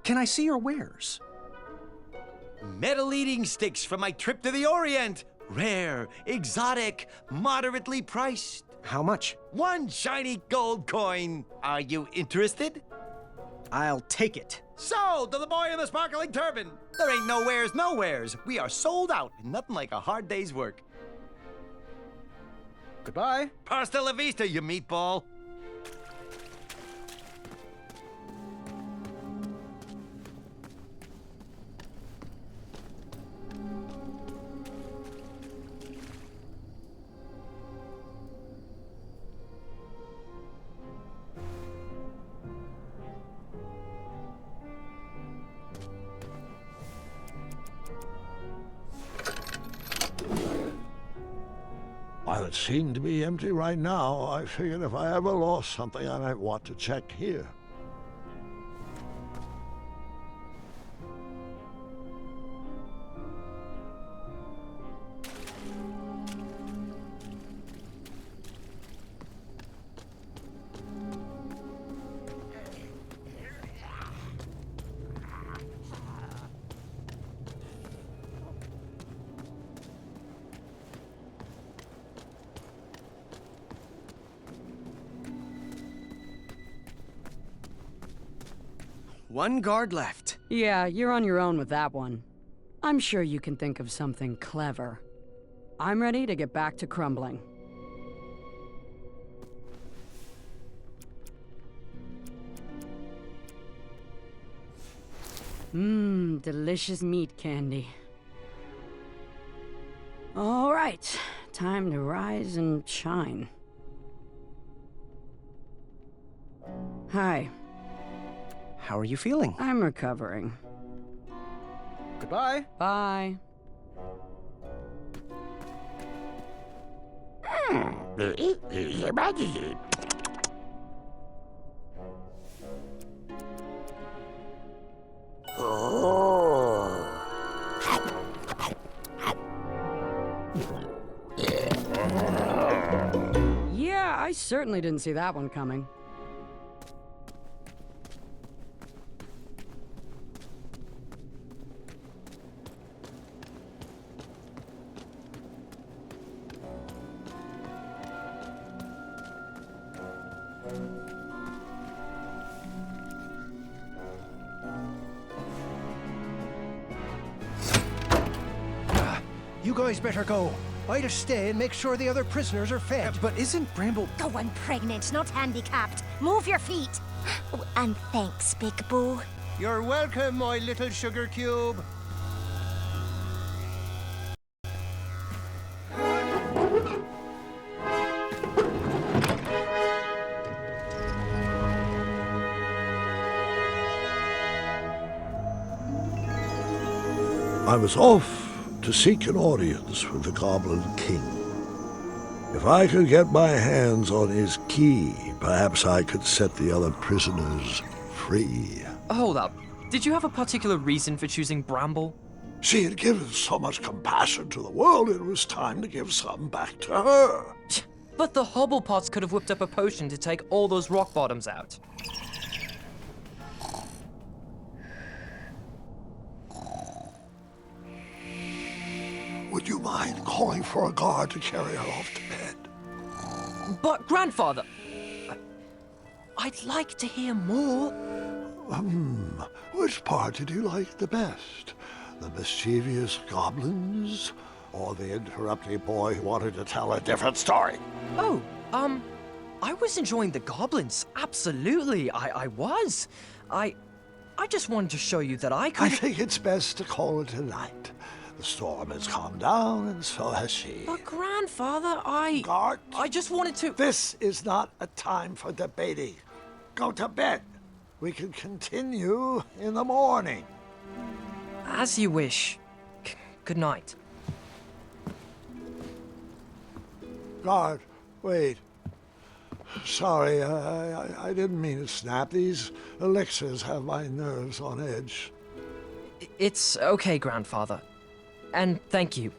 Can I see your wares? Metal eating sticks from my trip to the Orient. Rare, exotic, moderately priced. How much? 1 shiny gold coin. Are you interested? I'll take it. Sold to the boy in the sparkling turban. There ain't no wares. We are sold out. Nothing like a hard day's work. Goodbye. Hasta la vista, you meatball. While it seemed to be empty right now, I figured if I ever lost something, I might want to check here. One guard left. Yeah, you're on your own with that one. I'm sure you can think of something clever. I'm ready to get back to crumbling. Mmm, delicious meat candy. All right, time to rise and shine. Hi. How are you feeling? I'm recovering. Goodbye. Bye. Yeah, I certainly didn't see that one coming. You guys better go. I'd stay and make sure the other prisoners are fed. But isn't Bramble... Go on, pregnant, not handicapped. Move your feet. Oh, and thanks, Big Boo. You're welcome, my little sugar cube. I was off to seek an audience with the Goblin King. If I could get my hands on his key, perhaps I could set the other prisoners free. Hold up. Did you have a particular reason for choosing Bramble? She had given so much compassion to the world, it was time to give some back to her. But the Hobblepots could have whipped up a potion to take all those rock bottoms out. Would you mind calling for a guard to carry her off to bed? But, Grandfather, I'd like to hear more. Which part did you like the best? The mischievous goblins? Or the interrupting boy who wanted to tell a different story? Oh, I was enjoying the goblins. Absolutely, I was. I just wanted to show you that I could... I think it's best to call it a night. The storm has calmed down, and so has she. But, Grandfather, Guard! I just wanted to... This is not a time for debating. Go to bed. We can continue in the morning. As you wish. Good night. Guard, wait. Sorry, I didn't mean to snap. These elixirs have my nerves on edge. It's okay, Grandfather. And thank you.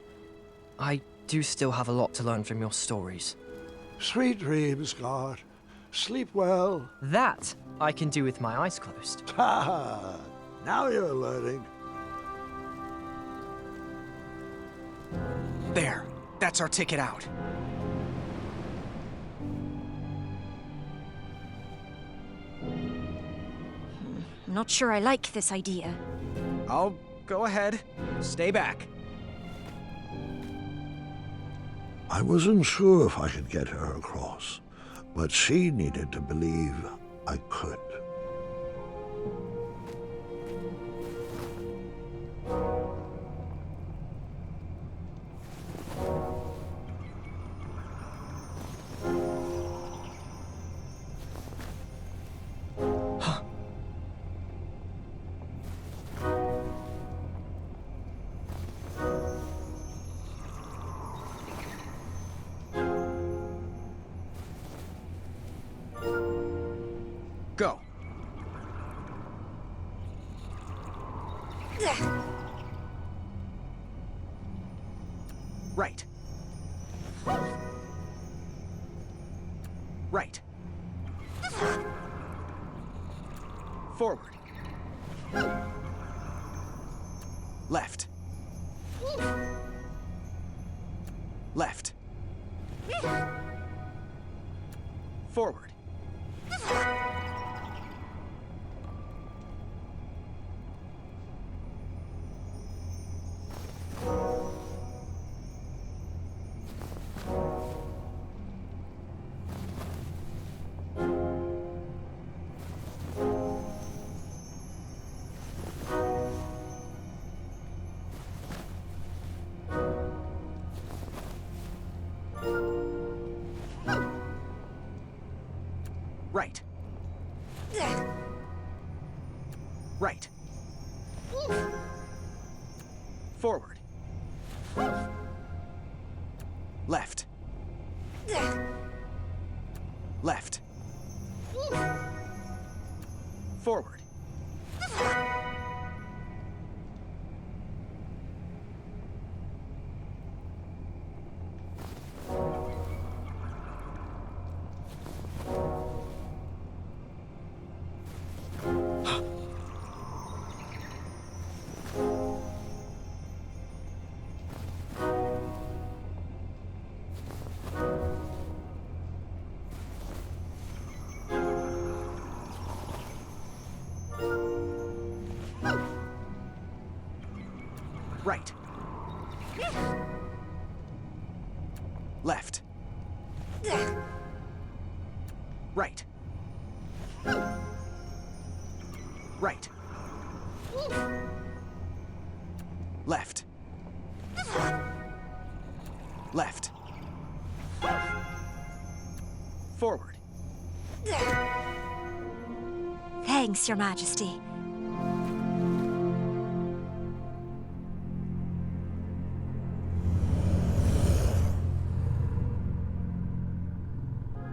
I do still have a lot to learn from your stories. Sweet dreams, Guard. Sleep well. That I can do with my eyes closed. Ha! Now you're learning. There. That's our ticket out. I'm not sure I like this idea. I'll go ahead. Stay back. I wasn't sure if I could get her across, but she needed to believe I could. Go. Right. Right. Forward. Left. Left. Forward. Right. Right. Forward. Left. Left. Forward. Right. Left. Right. Right. Left. Left. Forward. Thanks, Your Majesty.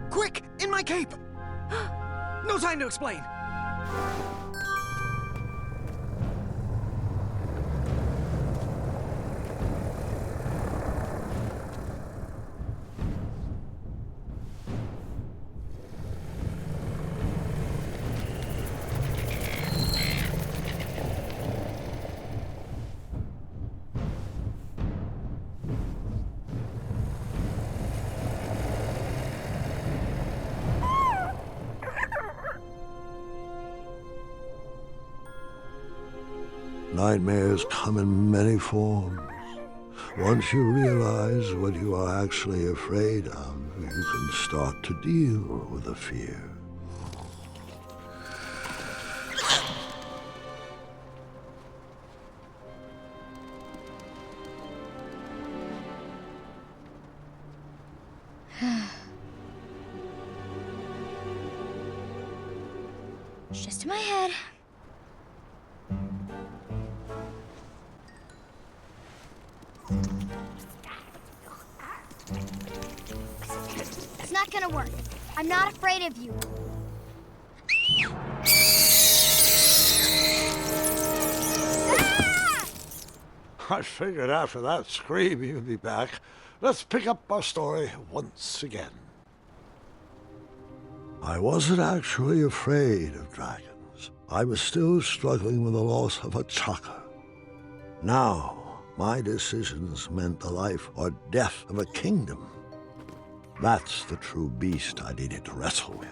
Quick! In my cape! No time to explain! Nightmares come in many forms. Once you realize what you are actually afraid of, you can start to deal with the fear. It's just in my head. It's not gonna work. I'm not afraid of you. Ah! I figured after that scream you'd be back. Let's pick up our story once again. I wasn't actually afraid of dragons. years, I was still struggling with the loss of a chaka. Now, my decisions meant the life or death of a kingdom. That's the true beast I needed to wrestle with.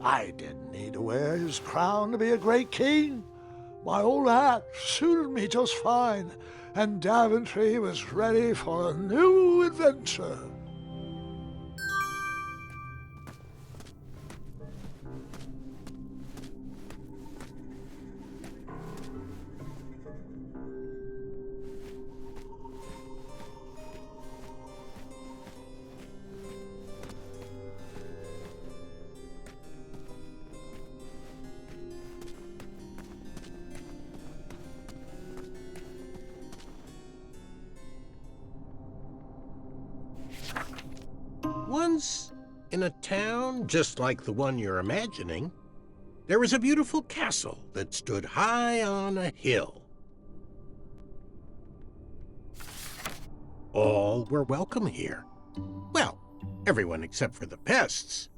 I didn't need to wear his crown to be a great king. My old hat suited me just fine, and Daventry was ready for a new adventure. Once, in a town just like the one you're imagining, there was a beautiful castle that stood high on a hill. All were welcome here. Well, everyone except for the pests.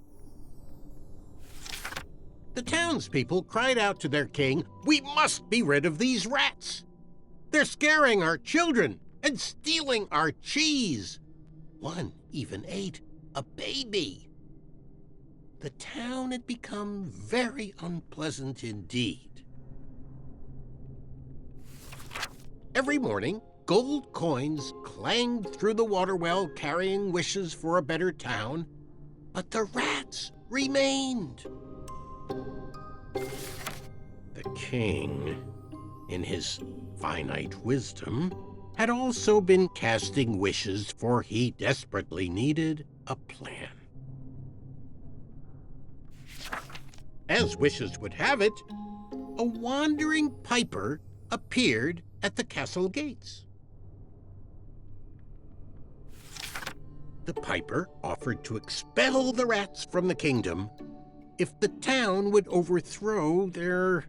The townspeople cried out to their king, "We must be rid of these rats! They're scaring our children and stealing our cheese. One even ate a baby." The town had become very unpleasant indeed. Every morning, gold coins clanged through the water well carrying wishes for a better town, but the rats remained. The king, in his finite wisdom, had also been casting wishes, for he desperately needed a plan. As wishes would have it, a wandering piper appeared at the castle gates. The piper offered to expel the rats from the kingdom if the town would overthrow their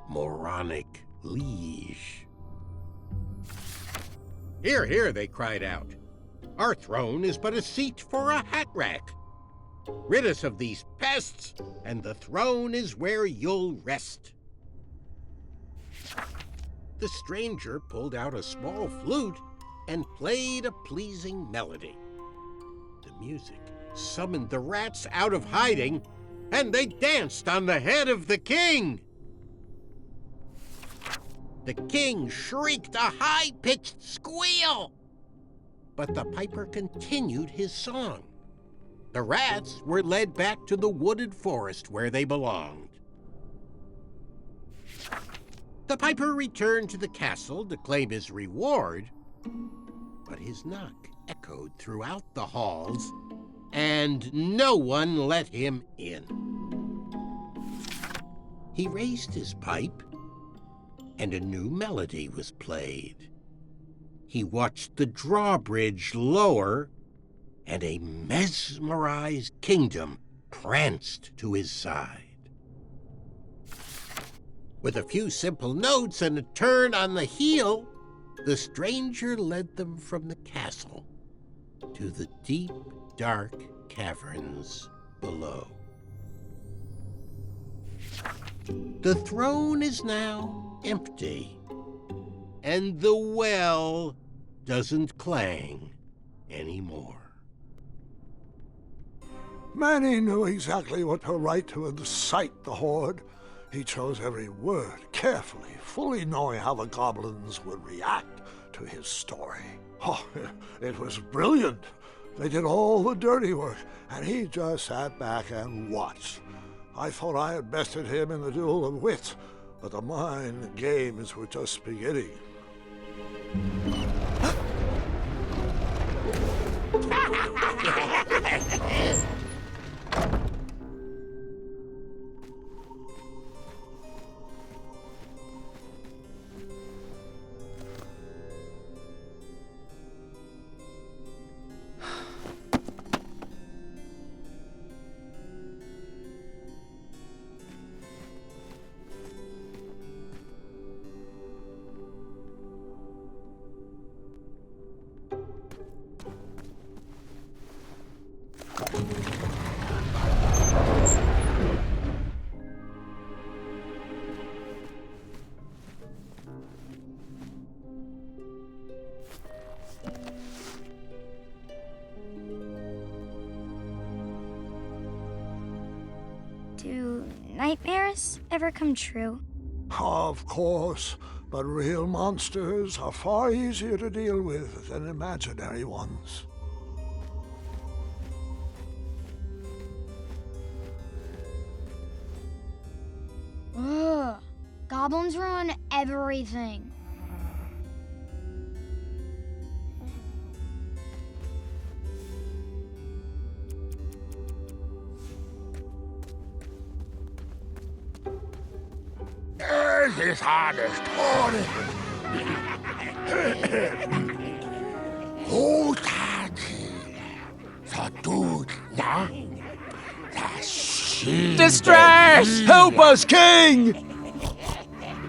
moronic liege. "Hear, hear," they cried out. "Our throne is but a seat for a hat rack. Rid us of these pests, and the throne is where you'll rest." The stranger pulled out a small flute and played a pleasing melody. The music summoned the rats out of hiding, and they danced on the head of the king. The king shrieked a high-pitched squeal, but the piper continued his song. The rats were led back to the wooded forest where they belonged. The piper returned to the castle to claim his reward, but his knock echoed throughout the halls, and no one let him in. He raised his pipe, and a new melody was played. He watched the drawbridge lower, and a mesmerized kingdom pranced to his side. With a few simple notes and a turn on the heel, the stranger led them from the castle to the deep, dark caverns below. The throne is now empty, and the well doesn't clang anymore. Manny knew exactly what to write to incite the horde. He chose every word carefully, fully knowing how the goblins would react to his story. Oh, it was brilliant. They did all the dirty work, and he just sat back and watched. I thought I had bested him in the duel of wits, but the mind games were just beginning. Do nightmares ever come true? Of course, but real monsters are far easier to deal with than imaginary ones. Ugh, goblins ruin everything. Es ist alles toll. Distress! Help us, King!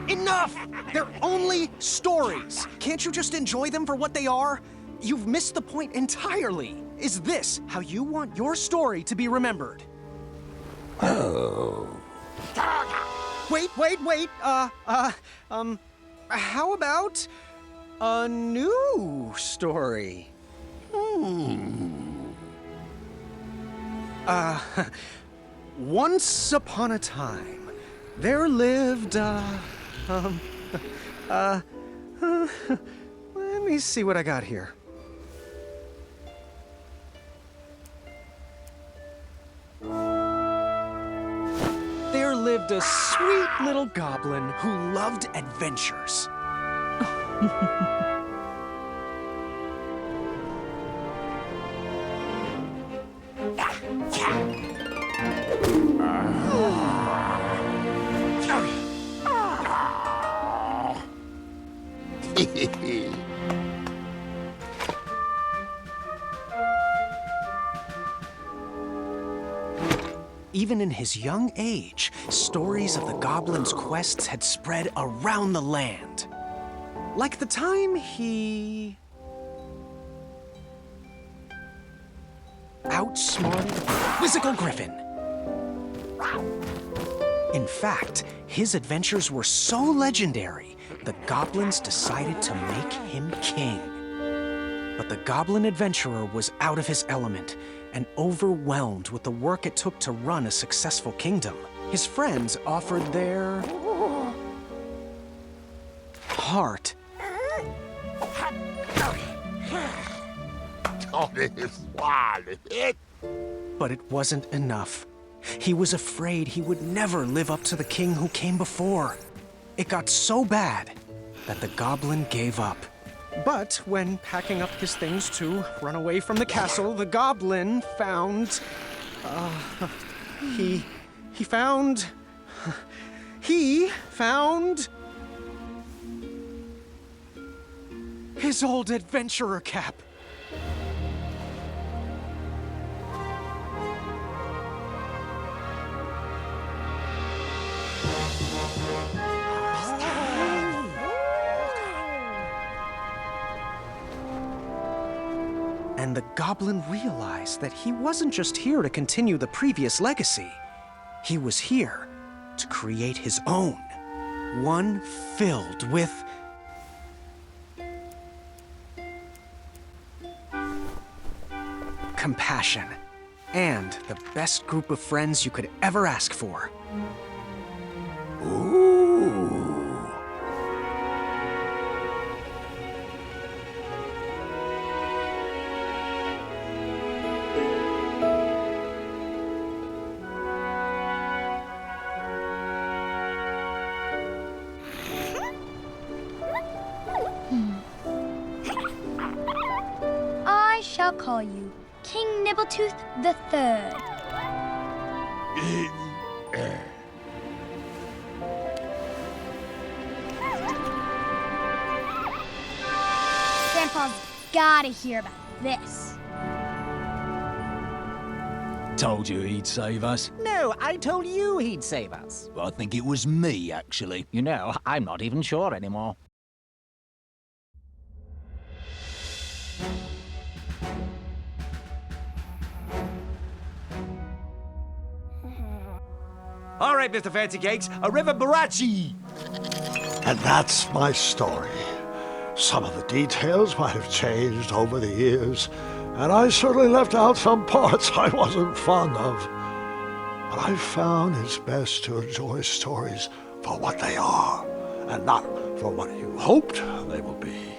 Enough! They're only stories. Can't you just enjoy them for what they are? You've missed the point entirely. Is this how you want your story to be remembered? Oh. Wait. How about a new story? Once upon a time, there lived, let me see what I got here. There lived a sweet little goblin who loved adventures. Even in his young age, stories of the goblin's quests had spread around the land. Like the time he outsmarted a quizzical griffin. In fact, his adventures were so legendary, the goblins decided to make him king. But the goblin adventurer was out of his element and overwhelmed with the work it took to run a successful kingdom. His friends offered their heart. But it wasn't enough. He was afraid he would never live up to the king who came before. It got so bad that the goblin gave up. But when packing up his things to run away from the castle, the goblin found... He found his old adventurer cap. And the goblin realized that he wasn't just here to continue the previous legacy. He was here to create his own. One filled with compassion and the best group of friends you could ever ask for. Ooh. I shall call you King Nibbletooth the Third. Grandpa's gotta hear about this. Told you he'd save us. No, I told you he'd save us. I think it was me, actually. You know, I'm not even sure anymore. All right, Mr. Fancy Cakes, a river barachi. And that's my story. Some of the details might have changed over the years, and I certainly left out some parts I wasn't fond of. But I found it's best to enjoy stories for what they are, and not for what you hoped they would be.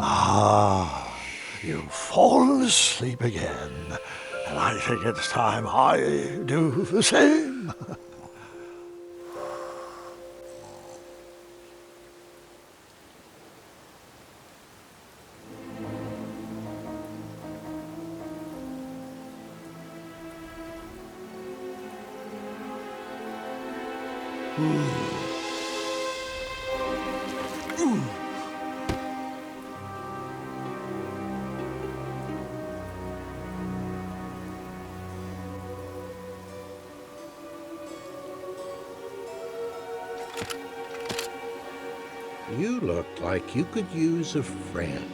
Ah, you've fallen asleep again, and I think it's time I do the same. You look like you could use a friend.